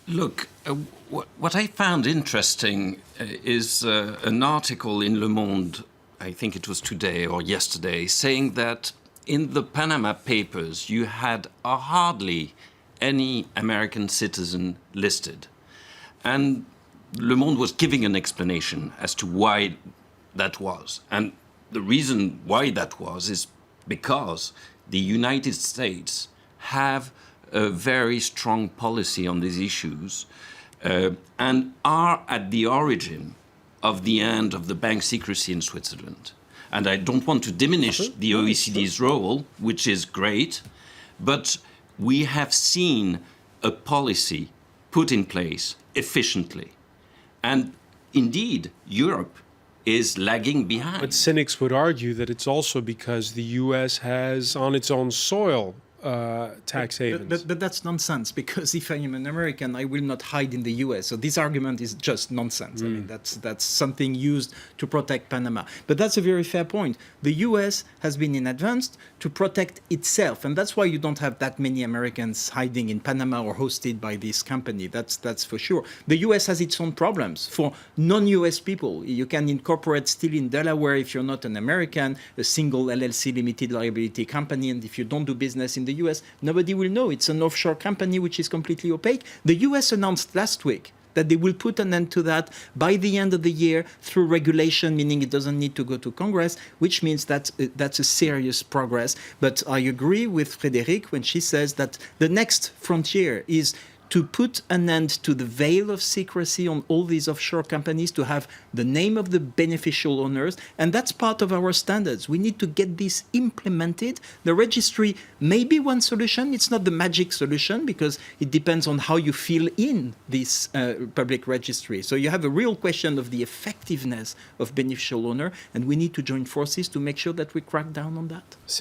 Look, what I found interesting is an article in Le Monde, I think it was today or yesterday, saying that in the Panama Papers you had hardly any American citizen listed. And Le Monde was giving an explanation as to why that was. And the reason why that was is because the United States have a very strong policy on these issues and are at the origin of the end of the bank secrecy in Switzerland. And I don't want to diminish the OECD's role, which is great, but we have seen a policy put in place efficiently. And indeed, Europe is lagging behind. But cynics would argue that it's also because the U.S. has on its own soil tax havens. But that's nonsense, because if I am an American, I will not hide in the US. So this argument is just nonsense. I mean, that's something used to protect Panama. But that's a very fair point. The US has been in advance to protect itself. And that's why you don't have that many Americans hiding in Panama or hosted by this company. That's for sure. The US has its own problems. For non-US people, you can incorporate still in Delaware if you're not an American, a single LLC limited liability company. And if you don't do business in the US, nobody will know. It's an offshore company which is completely opaque. The US announced last week that they will put an end to that by the end of the year through regulation, meaning it doesn't need to go to Congress, which means that that's a serious progress. But I agree with Frédéric when she says that the next frontier is to put an end to the veil of secrecy on all these offshore companies, to have the name of the beneficial owners, and that's part of our standards. We need to get this implemented. The registry may be one solution. It's not the magic solution, because it depends on how you fill in this public registry. So you have a real question of the effectiveness of beneficial owner, and we need to join forces to make sure that we crack down on that.